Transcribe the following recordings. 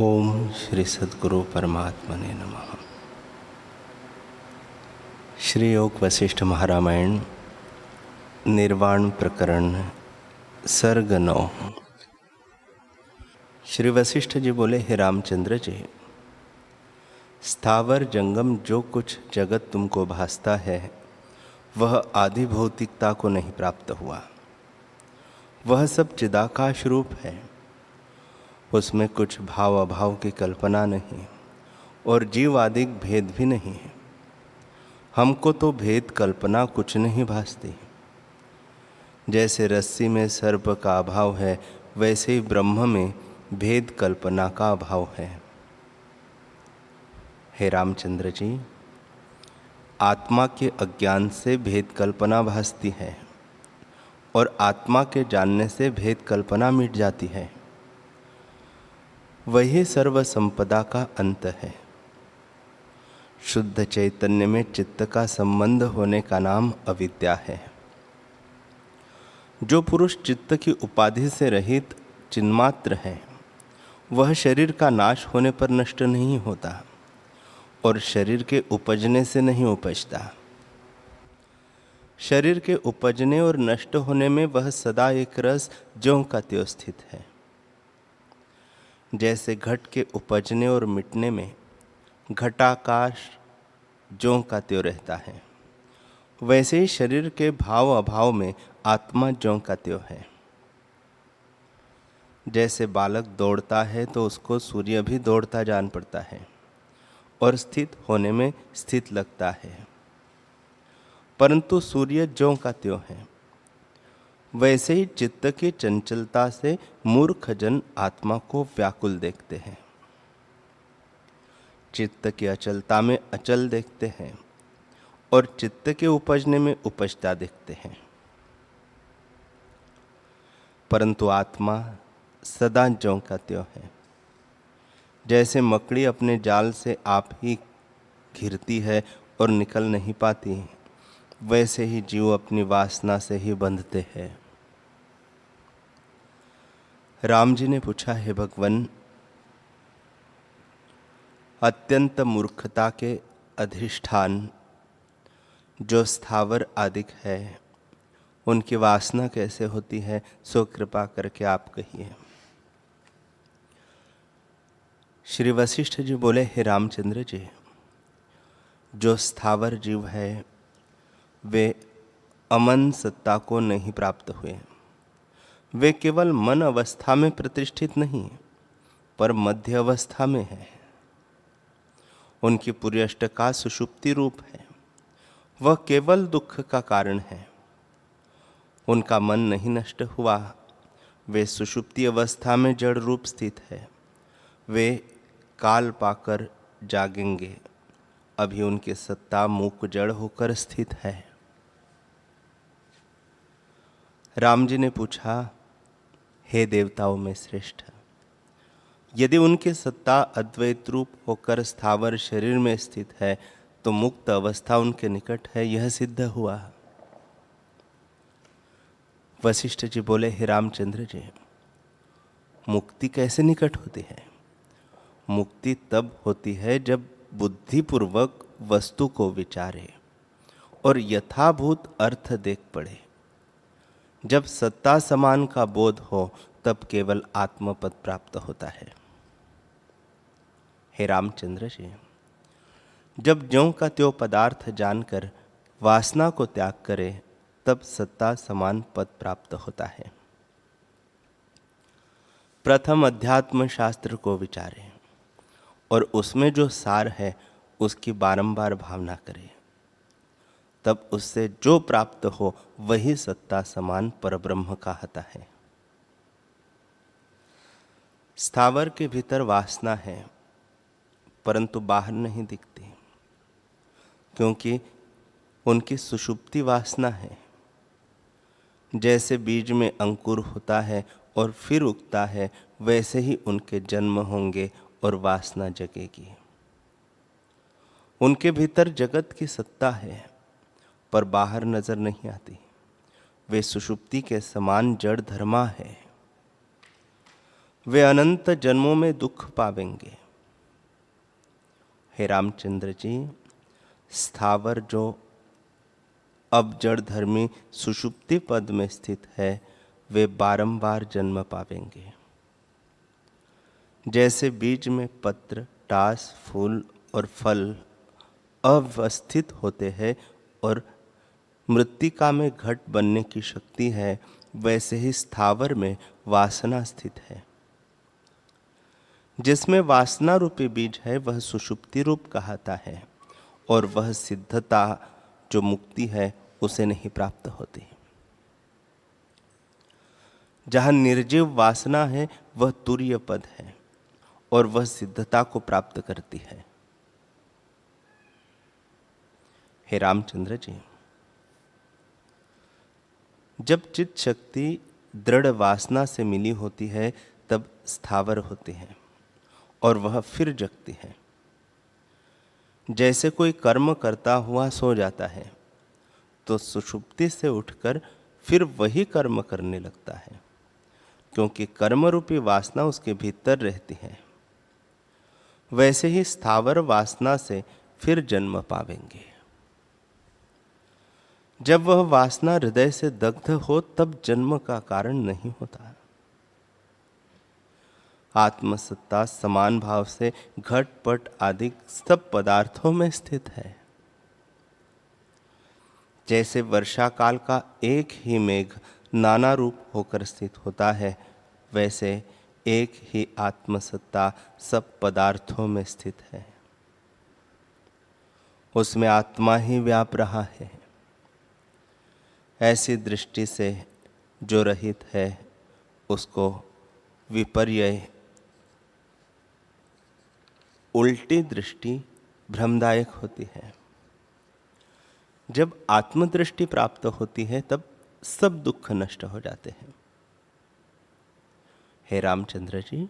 ओम श्री सद्गुरु परमात्मने नमः। श्री योग वशिष्ठ महारामायण निर्वाण प्रकरण सर्ग 9। श्री वशिष्ठ जी बोले, हे रामचंद्र जी, स्थावर जंगम जो कुछ जगत तुमको भासता है वह आदि भौतिकता को नहीं प्राप्त हुआ। वह सब चिदाकाश रूप है। उसमें कुछ भाव अभाव की कल्पना नहीं और जीव आदि भेद भी नहीं है। हमको तो भेद कल्पना कुछ नहीं भासती। जैसे रस्सी में सर्प का अभाव है, वैसे ही ब्रह्म में भेद कल्पना का अभाव है। हे रामचंद्र जी, आत्मा के अज्ञान से भेद कल्पना भासती है और आत्मा के जानने से भेद कल्पना मिट जाती है। वही सर्व संपदा का अंत है। शुद्ध चैतन्य में चित्त का संबंध होने का नाम अविद्या है। जो पुरुष चित्त की उपाधि से रहित चिन्मात्र है, वह शरीर का नाश होने पर नष्ट नहीं होता और शरीर के उपजने से नहीं उपजता। शरीर के उपजने और नष्ट होने में वह सदा एक रस ज्यों का त्यों स्थित है। जैसे घट के उपजने और मिटने में घटाकाश ज्यों का त्यों रहता है, वैसे ही शरीर के भाव अभाव में आत्मा ज्यों का त्यों है। जैसे बालक दौड़ता है तो उसको सूर्य भी दौड़ता जान पड़ता है और स्थित होने में स्थित लगता है, परंतु सूर्य ज्यों का त्यों है। वैसे ही चित्त की चंचलता से मूर्ख जन आत्मा को व्याकुल देखते हैं। चित्त की अचलता में अचल देखते हैं और चित्त के उपजने में उपजता देखते हैं, परंतु आत्मा सदा ज्यों का त्यों है। जैसे मकड़ी अपने जाल से आप ही घिरती है और निकल नहीं पाती, वैसे ही जीव अपनी वासना से ही बंधते हैं। राम जी ने पूछा, हे भगवान, अत्यंत मूर्खता के अधिष्ठान जो स्थावर आदिक है, उनकी वासना कैसे होती है, सो कृपा करके आप कहिए। श्री वशिष्ठ जी बोले, हे रामचंद्र जी, जो स्थावर जीव है वे अमन सत्ता को नहीं प्राप्त हुए। वे केवल मन अवस्था में प्रतिष्ठित नहीं पर मध्य अवस्था में है। उनकी पूरी अष्टका सुषुप्ति रूप है। वह केवल दुख का कारण है। उनका मन नहीं नष्ट हुआ। वे सुषुप्ति अवस्था में जड़ रूप स्थित है। वे काल पाकर जागेंगे। अभी उनकी सत्ता मूक जड़ होकर स्थित है। राम जी ने पूछा, हे देवताओं में श्रेष्ठ, यदि उनकी सत्ता अद्वैत रूप होकर स्थावर शरीर में स्थित है तो मुक्त अवस्था उनके निकट है, यह सिद्ध हुआ। वशिष्ठ जी बोले, हे रामचंद्र जी, मुक्ति कैसे निकट होती है? मुक्ति तब होती है जब बुद्धिपूर्वक वस्तु को विचारे और यथाभूत अर्थ देख पड़े। जब सत्ता समान का बोध हो तब केवल आत्मपद प्राप्त होता है। हे रामचंद्र जी, जब ज्यों का त्यों पदार्थ जानकर वासना को त्याग करे तब सत्ता समान पद प्राप्त होता है। प्रथम अध्यात्म शास्त्र को विचारे और उसमें जो सार है उसकी बारंबार भावना करे, तब उससे जो प्राप्त हो वही सत्ता समान परब्रह्म कहता है। स्थावर के भीतर वासना है परंतु बाहर नहीं दिखती, क्योंकि उनकी सुषुप्ति वासना है। जैसे बीज में अंकुर होता है और फिर उगता है, वैसे ही उनके जन्म होंगे और वासना जगेगी। उनके भीतर जगत की सत्ता है पर बाहर नजर नहीं आती। वे सुषुप्ति के समान जड़ धर्मा है। वे अनंत जन्मों में दुख पावेंगे। हे रामचंद्र जी, स्थावर जो अब जड़ धर्मी सुषुप्ति पद में स्थित है, वे बारंबार जन्म पावेंगे। जैसे बीज में पत्र, टास, फूल और फल अवस्थित होते हैं और मृत्तिका में घट बनने की शक्ति है, वैसे ही स्थावर में वासना स्थित है। जिसमें वासना रूपी बीज है वह सुषुप्ति रूप कहता है, और वह सिद्धता जो मुक्ति है उसे नहीं प्राप्त होती। जहाँ निर्जीव वासना है वह तुर्य पद है और वह सिद्धता को प्राप्त करती है। हे रामचंद्र जी, जब चित्त शक्ति दृढ़ वासना से मिली होती है तब स्थावर होती है और वह फिर जगती है। जैसे कोई कर्म करता हुआ सो जाता है तो सुषुप्ति से उठकर फिर वही कर्म करने लगता है, क्योंकि कर्म रूपी वासना उसके भीतर रहती है। वैसे ही स्थावर वासना से फिर जन्म पावेंगे। जब वह वासना हृदय से दग्ध हो तब जन्म का कारण नहीं होता। आत्मसत्ता समान भाव से घट पट आदि सब पदार्थों में स्थित है। जैसे वर्षा काल का एक ही मेघ नाना रूप होकर स्थित होता है, वैसे एक ही आत्मसत्ता सब पदार्थों में स्थित है। उसमें आत्मा ही व्याप रहा है। ऐसी दृष्टि से जो रहित है उसको विपर्य, उल्टी दृष्टि भ्रमदायक होती है। जब आत्मदृष्टि प्राप्त होती है तब सब दुख नष्ट हो जाते हैं। हे रामचंद्र जी,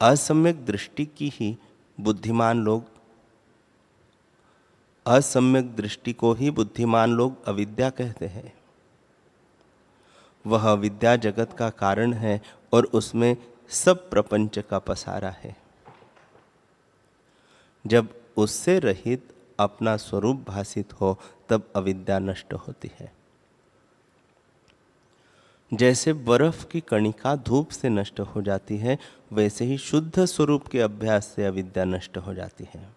असम्यक दृष्टि की ही बुद्धिमान लोग, असम्यक दृष्टि को ही बुद्धिमान लोग अविद्या कहते हैं। वह अविद्या जगत का कारण है और उसमें सब प्रपंच का पसारा है। जब उससे रहित अपना स्वरूप भासित हो तब अविद्या नष्ट होती है। जैसे बर्फ की कणिका धूप से नष्ट हो जाती है, वैसे ही शुद्ध स्वरूप के अभ्यास से अविद्या नष्ट हो जाती है।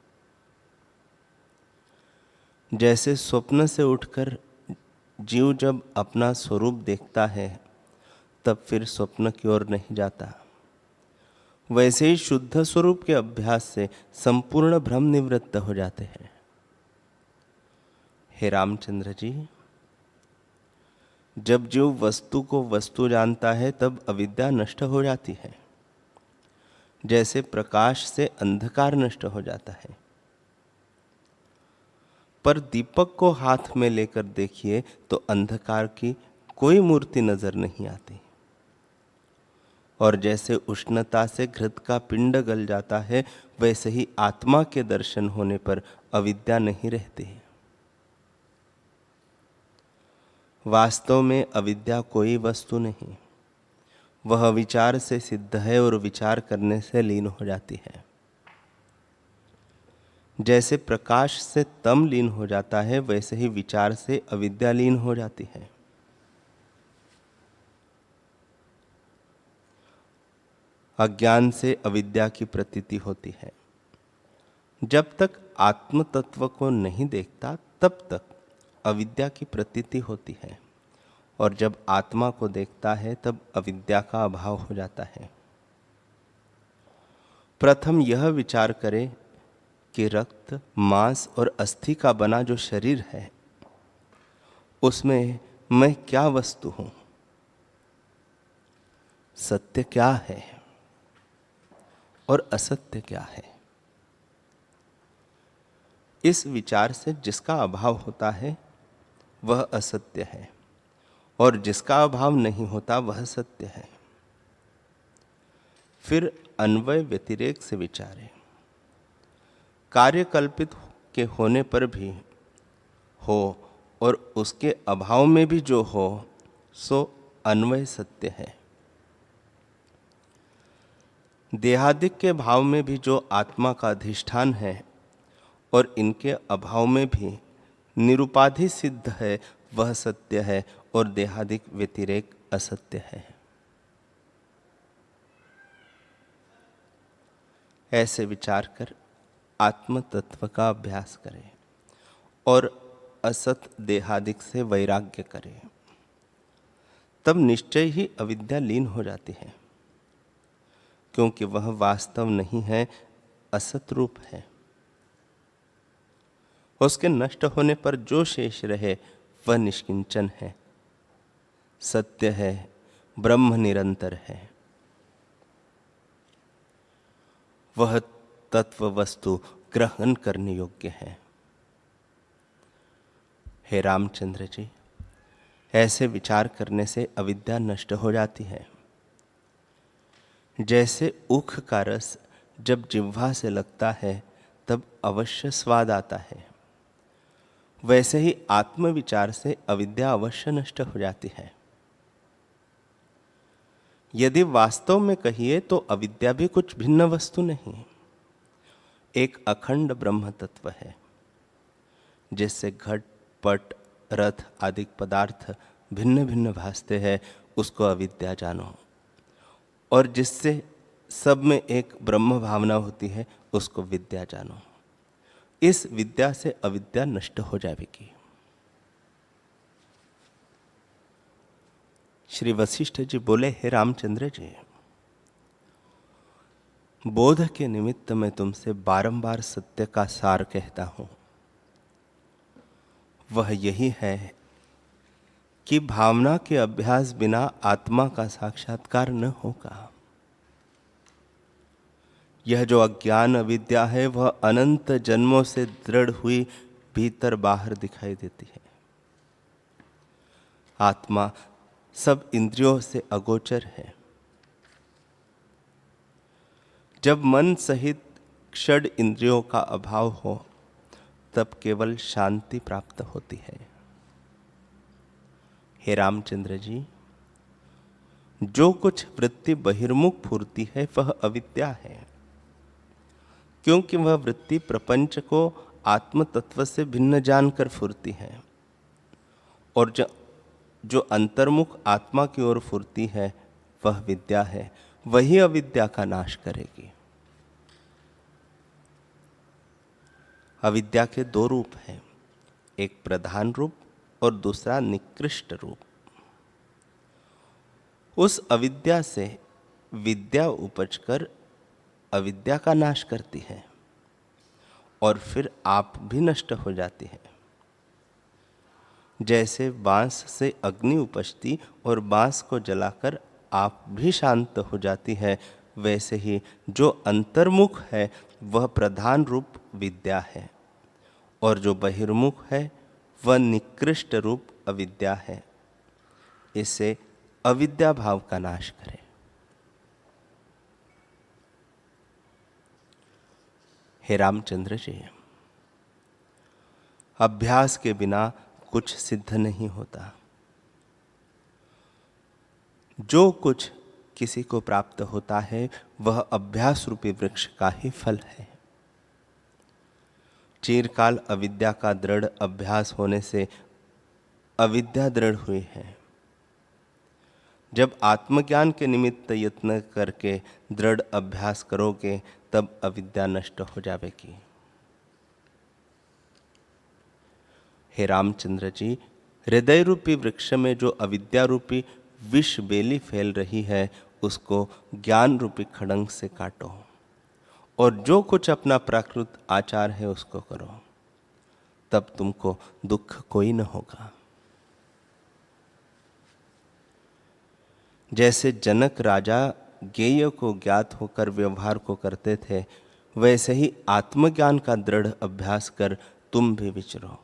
जैसे स्वप्न से उठकर जीव जब अपना स्वरूप देखता है तब फिर स्वप्न की ओर नहीं जाता, वैसे ही शुद्ध स्वरूप के अभ्यास से संपूर्ण भ्रम निवृत्त हो जाते हैं। हे रामचंद्र जी, जब जीव वस्तु को वस्तु जानता है तब अविद्या नष्ट हो जाती है। जैसे प्रकाश से अंधकार नष्ट हो जाता है। पर दीपक को हाथ में लेकर देखिए तो अंधकार की कोई मूर्ति नजर नहीं आती। और जैसे उष्णता से घृत का पिंड गल जाता है, वैसे ही आत्मा के दर्शन होने पर अविद्या नहीं रहती। वास्तव में अविद्या कोई वस्तु नहीं, वह विचार से सिद्ध है और विचार करने से लीन हो जाती है। जैसे प्रकाश से तम लीन हो जाता है, वैसे ही विचार से अविद्या लीन हो जाती है। अज्ञान से अविद्या की प्रतीति होती है। जब तक आत्म तत्व को नहीं देखता तब तक अविद्या की प्रतीति होती है, और जब आत्मा को देखता है तब अविद्या का अभाव हो जाता है। प्रथम यह विचार करें कि रक्त, मांस और अस्थि का बना जो शरीर है, उसमें मैं क्या वस्तु हूं, सत्य क्या है और असत्य क्या है। इस विचार से जिसका अभाव होता है वह असत्य है, और जिसका अभाव नहीं होता वह सत्य है। फिर अन्वय व्यतिरेक से विचारें। कार्य कल्पित के होने पर भी हो और उसके अभाव में भी जो हो, सो अन्वय सत्य है। देहादिक के भाव में भी जो आत्मा का अधिष्ठान है और इनके अभाव में भी निरुपाधि सिद्ध है, वह सत्य है और देहादिक व्यतिरेक असत्य है। ऐसे विचार कर आत्म तत्व का अभ्यास करें और असत देहादिक से वैराग्य करें, तब निश्चय ही अविद्या लीन हो जाती है, क्योंकि वह वास्तव नहीं है, असत रूप है। उसके नष्ट होने पर जो शेष रहे वह निष्किंचन है, सत्य है, ब्रह्म निरंतर है। वह तत्व वस्तु ग्रहण करने योग्य है। हे रामचंद्र जी, ऐसे विचार करने से अविद्या नष्ट हो जाती है। जैसे ऊख का रस जब जिह्वा से लगता है तब अवश्य स्वाद आता है, वैसे ही आत्मविचार से अविद्या अवश्य नष्ट हो जाती है। यदि वास्तव में कहिए तो अविद्या भी कुछ भिन्न वस्तु नहीं, एक अखंड ब्रह्म तत्व है, जिससे घट पट रथ आदि पदार्थ भिन्न भिन्न भासते हैं, उसको अविद्या जानो। और जिससे सब में एक ब्रह्म भावना होती है, उसको विद्या जानो। इस विद्या से अविद्या नष्ट हो जाएगी। श्री वशिष्ठ जी बोले, हे रामचंद्र जी, बोध के निमित्त मैं तुमसे बारंबार सत्य का सार कहता हूं। वह यही है कि भावना के अभ्यास बिना आत्मा का साक्षात्कार न होगा। यह जो अज्ञान अविद्या है, वह अनंत जन्मों से दृढ़ हुई भीतर बाहर दिखाई देती है। आत्मा सब इंद्रियों से अगोचर है। जब मन सहित षड इंद्रियों का अभाव हो, तब केवल शांति प्राप्त होती है। हे रामचंद्र जी, जो कुछ वृत्ति बहिर्मुख फूरती है वह अविद्या है, क्योंकि वह वृत्ति प्रपंच को आत्म तत्व से भिन्न जानकर फूरती है, और जो अंतर्मुख आत्मा की ओर फूरती है वह विद्या है। वही अविद्या का नाश करेगी। अविद्या के दो रूप हैं, एक प्रधान रूप और दूसरा निकृष्ट रूप। उस अविद्या से विद्या उपजकर अविद्या का नाश करती है और फिर आप भी नष्ट हो जाती है। जैसे बांस से अग्नि उपजती और बांस को जलाकर आप भी शांत हो जाती है, वैसे ही जो अंतर्मुख है वह प्रधान रूप विद्या है, और जो बहिर्मुख है वह निकृष्ट रूप अविद्या है। इससे अविद्या भाव का नाश करें। हे रामचंद्र जी, अभ्यास के बिना कुछ सिद्ध नहीं होता। जो कुछ किसी को प्राप्त होता है वह अभ्यास रूपी वृक्ष का ही फल है। चिरकाल अविद्या का दृढ़ अभ्यास होने से अविद्या दृढ़ हुई है। जब आत्मज्ञान के निमित्त यत्न करके दृढ़ अभ्यास करोगे तब अविद्या नष्ट हो जाएगी। हे रामचंद्र जी, हृदय रूपी वृक्ष में जो अविद्या रूपी विष बेली फैल रही है, उसको ज्ञान रूपी खड़ंग से काटो, और जो कुछ अपना प्राकृत आचार है उसको करो, तब तुमको दुख कोई न होगा। जैसे जनक राजा ज्ञेय को ज्ञात होकर व्यवहार को करते थे, वैसे ही आत्मज्ञान का दृढ़ अभ्यास कर तुम भी विचरो।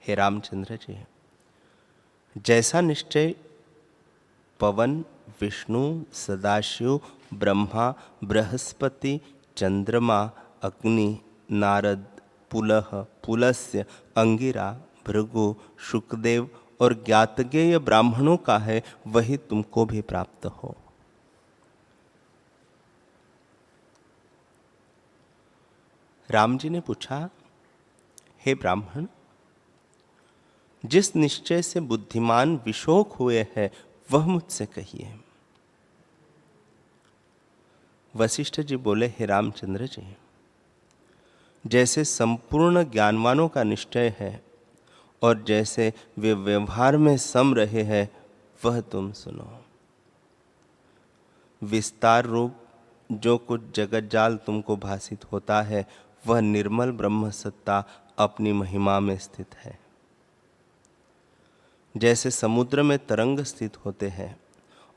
हे रामचंद्र जी, जैसा निश्चय पवन, विष्णु, सदाशिव, ब्रह्मा, बृहस्पति, चंद्रमा, अग्नि, नारद, पुलह, पुलस्त्य, अंगिरा, भृगु, शुकदेव और ज्ञातज्ञेय ब्राह्मणों का है, वही तुमको भी प्राप्त हो। राम जी ने पूछा, हे ब्राह्मण, जिस निश्चय से बुद्धिमान विशोक हुए हैं वह मुझसे कहिए। वशिष्ठ जी बोले, हे रामचंद्र जी, जैसे संपूर्ण ज्ञानवानों का निश्चय है और जैसे वे व्यवहार में सम रहे हैं वह तुम सुनो। विस्तार रूप जो कुछ जगत जाल तुमको भासित होता है वह निर्मल ब्रह्म सत्ता अपनी महिमा में स्थित है। जैसे समुद्र में तरंग स्थित होते हैं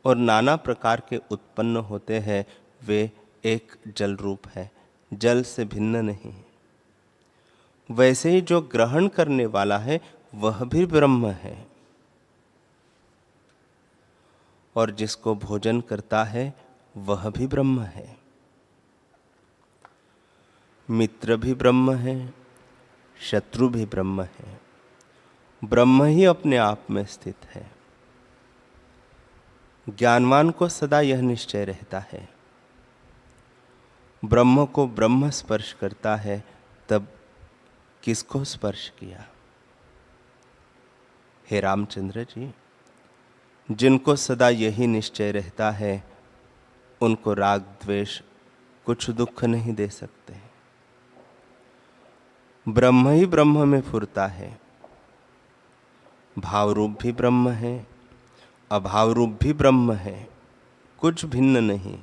और नाना प्रकार के उत्पन्न होते हैं, वे एक जल रूप है, जल से भिन्न नहीं। वैसे ही जो ग्रहण करने वाला है वह भी ब्रह्म है, और जिसको भोजन करता है वह भी ब्रह्म है। मित्र भी ब्रह्म है, शत्रु भी ब्रह्म है। ब्रह्म ही अपने आप में स्थित है। ज्ञानवान को सदा यह निश्चय रहता है, ब्रह्म को ब्रह्म स्पर्श करता है तब किसको स्पर्श किया। हे रामचंद्र जी, जिनको सदा यही निश्चय रहता है उनको राग द्वेष कुछ दुख नहीं दे सकते। ब्रह्म ही ब्रह्म में फुरता है। भाव रूप भी ब्रह्म है, अभाव रूप भी ब्रह्म है, कुछ भिन्न नहीं।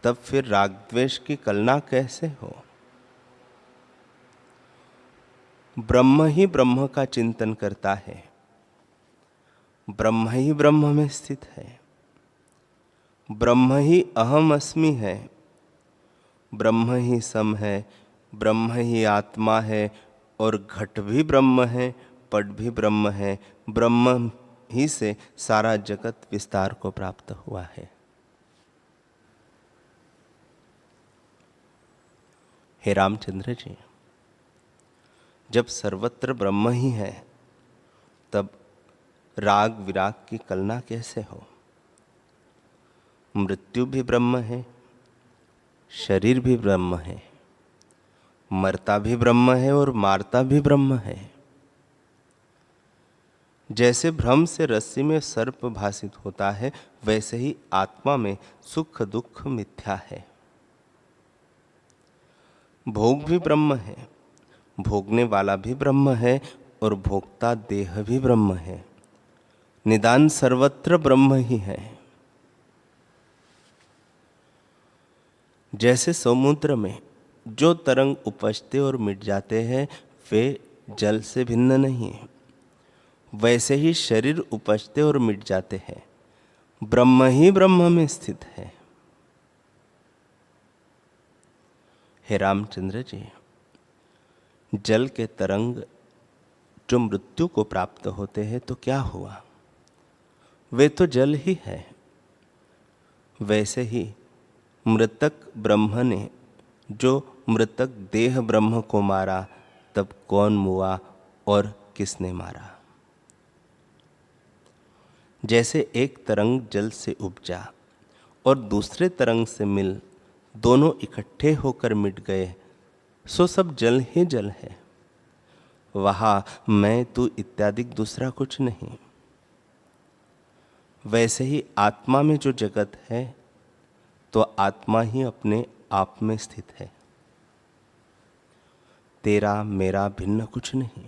तब फिर राग द्वेष की कलना कैसे हो। ब्रह्म ही ब्रह्म का चिंतन करता है, ब्रह्म ही ब्रह्म में स्थित है। ब्रह्म ही अहम अस्मि है, ब्रह्म ही सम है, ब्रह्म ही आत्मा है, और घट भी ब्रह्म है, पट भी ब्रह्म है। ब्रह्म ही से सारा जगत विस्तार को प्राप्त हुआ है। हे रामचंद्र जी, जब सर्वत्र ब्रह्म ही है तब राग विराग की कलना कैसे हो। मृत्यु भी ब्रह्म है, शरीर भी ब्रह्म है, मरता भी ब्रह्म है और मारता भी ब्रह्म है। जैसे भ्रम से रस्सी में सर्प भासित होता है, वैसे ही आत्मा में सुख दुख मिथ्या है। भोग भी ब्रह्म है, भोगने वाला भी ब्रह्म है, और भोक्ता देह भी ब्रह्म है। निदान सर्वत्र ब्रह्म ही है। जैसे समुद्र में जो तरंग उपजते और मिट जाते हैं वे जल से भिन्न नहीं, वैसे ही शरीर उपजते और मिट जाते हैं, ब्रह्म ही ब्रह्म में स्थित है। हे रामचंद्र जी, जल के तरंग जो मृत्यु को प्राप्त होते हैं तो क्या हुआ, वे तो जल ही है। वैसे ही मृतक ब्रह्म ने जो मृतक देह ब्रह्म को मारा, तब कौन मुआ और किसने मारा। जैसे एक तरंग जल से उपजा और दूसरे तरंग से मिल दोनों इकट्ठे होकर मिट गए, सो सब जल ही जल है। वहाँ मैं तू इत्यादि दूसरा कुछ नहीं। वैसे ही आत्मा में जो जगत है तो आत्मा ही अपने आप में स्थित है। तेरा मेरा भिन्न कुछ नहीं।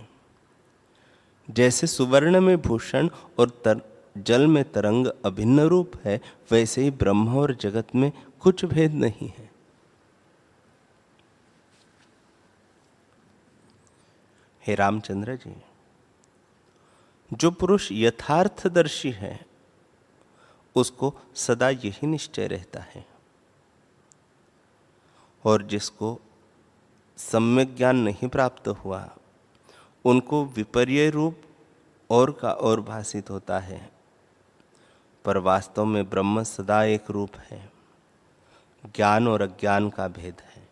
जैसे सुवर्ण में भूषण और जल में तरंग अभिन्न रूप है, वैसे ही ब्रह्म और जगत में कुछ भेद नहीं है। हे रामचंद्र जी, जो पुरुष यथार्थदर्शी है उसको सदा यही निश्चय रहता है, और जिसको सम्यक ज्ञान नहीं प्राप्त हुआ उनको विपर्य रूप और का और भासित होता है। पर वास्तव में ब्रह्म सदा एक रूप है, ज्ञान और अज्ञान का भेद है।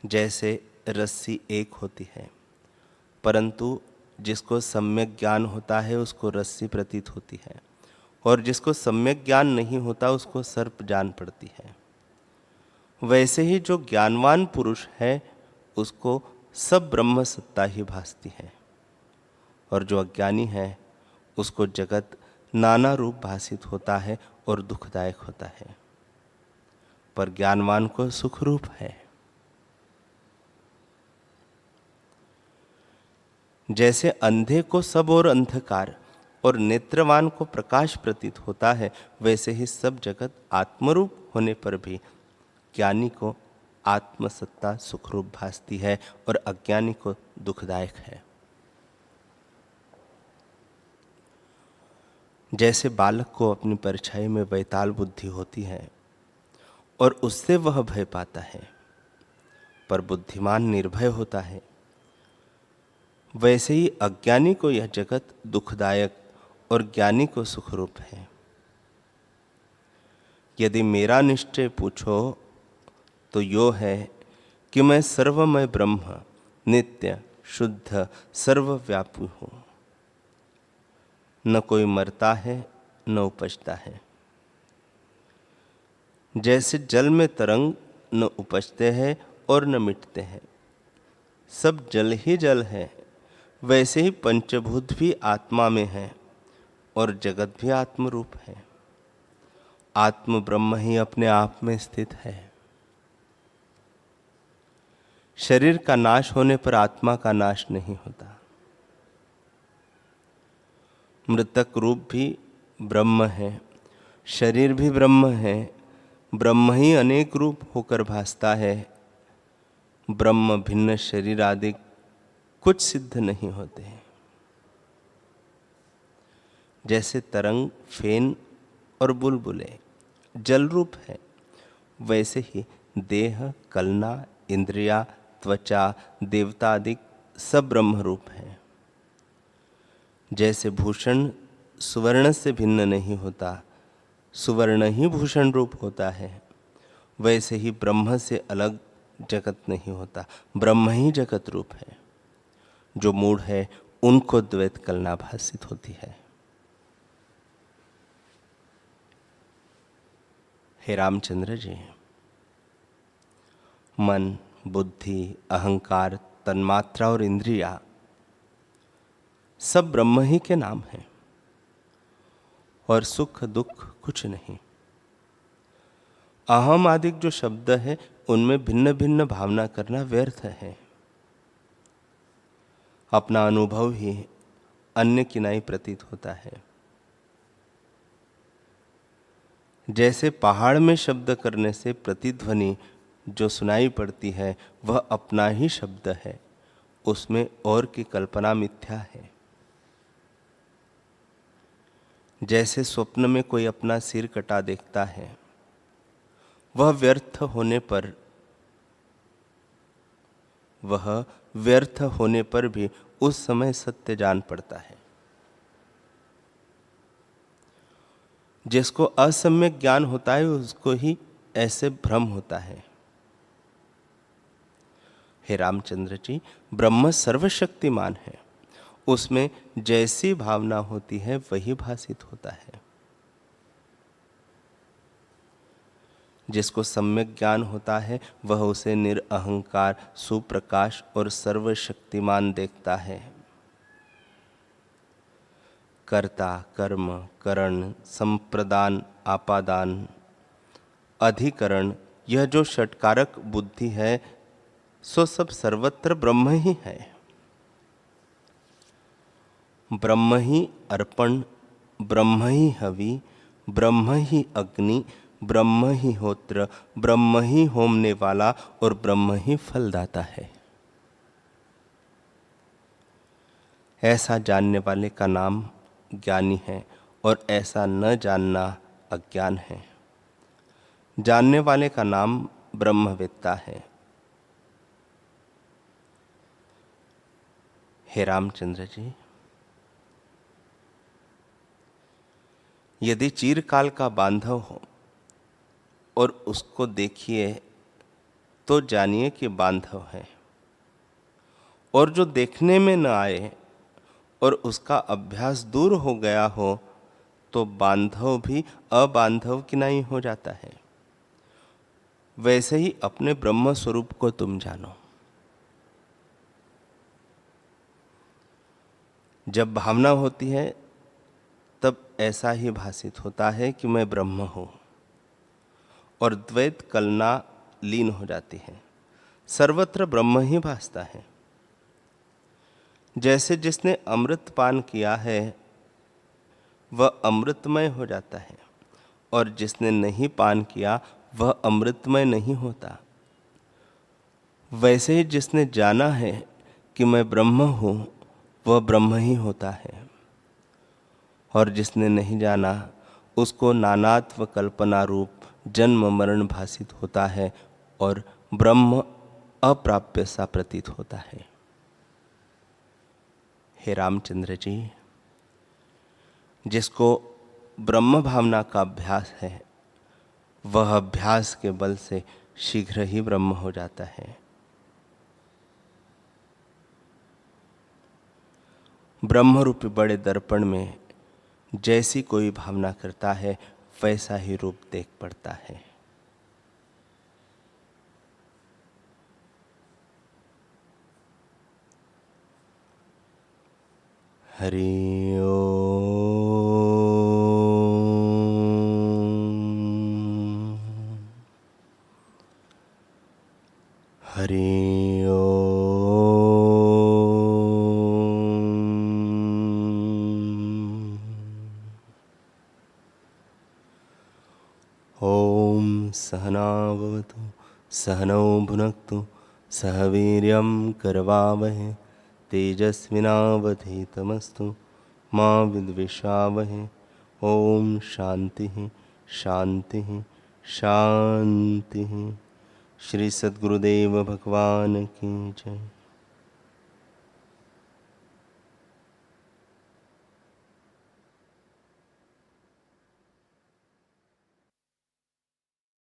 जैसे रस्सी एक होती है, परंतु जिसको सम्यक ज्ञान होता है उसको रस्सी प्रतीत होती है, और जिसको सम्यक ज्ञान नहीं होता उसको सर्प जान पड़ती है। वैसे ही जो ज्ञानवान पुरुष है उसको सब ब्रह्म सत्ता ही भासती है, और जो अज्ञानी है उसको जगत नाना रूप भासित होता है और दुखदायक होता है, पर ज्ञानवान को सुख रूप है। जैसे अंधे को सब और अंधकार और नेत्रवान को प्रकाश प्रतीत होता है, वैसे ही सब जगत आत्मरूप होने पर भी ज्ञानी को आत्मसत्ता सुखरूप भासती है और अज्ञानी को दुखदायक है। जैसे बालक को अपनी परछाई में वैताल बुद्धि होती है और उससे वह भय पाता है, पर बुद्धिमान निर्भय होता है, वैसे ही अज्ञानी को यह जगत दुखदायक और ज्ञानी को सुखरूप है। यदि मेरा निश्चय पूछो तो यो है कि मैं सर्वमय ब्रह्म, नित्य शुद्ध सर्वव्यापी हूँ। न कोई मरता है न उपजता है। जैसे जल में तरंग न उपजते हैं और न मिटते हैं, सब जल ही जल है, वैसे ही पंचभूत भी आत्मा में है और जगत भी आत्मरूप है। आत्म ब्रह्म ही अपने आप में स्थित है। शरीर का नाश होने पर आत्मा का नाश नहीं होता। मृतक रूप भी ब्रह्म है, शरीर भी ब्रह्म है, ब्रह्म ही अनेक रूप होकर भासता है। ब्रह्म भिन्न शरीर आदि कुछ सिद्ध नहीं होते। जैसे तरंग, फेन और बुलबुले जल रूप है, वैसे ही देह, कलना, इंद्रिया, त्वचा, देवता आदि सब ब्रह्म रूप है। जैसे भूषण सुवर्ण से भिन्न नहीं होता, सुवर्ण ही भूषण रूप होता है, वैसे ही ब्रह्म से अलग जगत नहीं होता, ब्रह्म ही जगत रूप है। जो मूढ़ है उनको द्वैत कलना भासित होती है। हे रामचंद्र जी, मन, बुद्धि, अहंकार, तन्मात्रा और इंद्रिया सब ब्रह्म ही के नाम हैं और सुख दुख कुछ नहीं। अहम आदि जो शब्द है उनमें भिन्न भिन्न भावना करना व्यर्थ है। अपना अनुभव ही अन्य किनाई प्रतीत होता है। जैसे पहाड़ में शब्द करने से प्रतिध्वनि जो सुनाई पड़ती है वह अपना ही शब्द है, उसमें और की कल्पना मिथ्या है। जैसे स्वप्न में कोई अपना सिर कटा देखता है, वह व्यर्थ होने पर भी उस समय सत्य जान पड़ता है। जिसको असम्यक ज्ञान होता है उसको ही ऐसे भ्रम होता है। हे रामचंद्र जी, ब्रह्म सर्वशक्तिमान है, उसमें जैसी भावना होती है वही भासित होता है। जिसको सम्यक ज्ञान होता है वह उसे निरअहंकार, सुप्रकाश और सर्वशक्तिमान देखता है। कर्ता, कर्म, करण, संप्रदान, आपादान, अधिकरण, यह जो षटकारक बुद्धि है सो सब सर्वत्र ब्रह्म ही है। ब्रह्म ही अर्पण, ब्रह्म ही हवि, ब्रह्म ही अग्नि, ब्रह्म ही होत्र, ब्रह्म ही होमने वाला और ब्रह्म ही फलदाता है। ऐसा जानने वाले का नाम ज्ञानी है और ऐसा न जानना अज्ञान है। जानने वाले का नाम ब्रह्मवेत्ता है। हे रामचंद्र जी, यदि चिरकाल का बांधव हो और उसको देखिए तो जानिए कि बांधव है, और जो देखने में न आए और उसका अभ्यास दूर हो गया हो तो बांधव भी अबांधव की नहीं हो जाता है। वैसे ही अपने ब्रह्म स्वरूप को तुम जानो। जब भावना होती है तब ऐसा ही भासित होता है कि मैं ब्रह्म हूं, और द्वैत कलना लीन हो जाती है। सर्वत्र ब्रह्म ही भासता है। जैसे जिसने अमृत पान किया है वह अमृतमय हो जाता है, और जिसने नहीं पान किया वह अमृतमय नहीं होता। वैसे ही जिसने जाना है कि मैं ब्रह्म हूं वह ब्रह्म ही होता है, और जिसने नहीं जाना उसको नानात्व कल्पना रूप जन्म मरण भासित होता है, और ब्रह्म अप्राप्य सा प्रतीत होता है। हे रामचंद्र जी, जिसको ब्रह्म भावना का अभ्यास है वह अभ्यास के बल से शीघ्र ही ब्रह्म हो जाता है। ब्रह्म रूपी बड़े दर्पण में जैसी कोई भावना करता है वैसा ही रूप देख पड़ता है। हरि ओम। हरि ओम सहना भवतु सहनौ भुनक्तु सह वीर्यं करवावहै तेजस्विनावधीतमस्तु मा विद्विषावहै। ओम शांति शांति शांति। श्री सद्गुरुदेव भगवान की जय।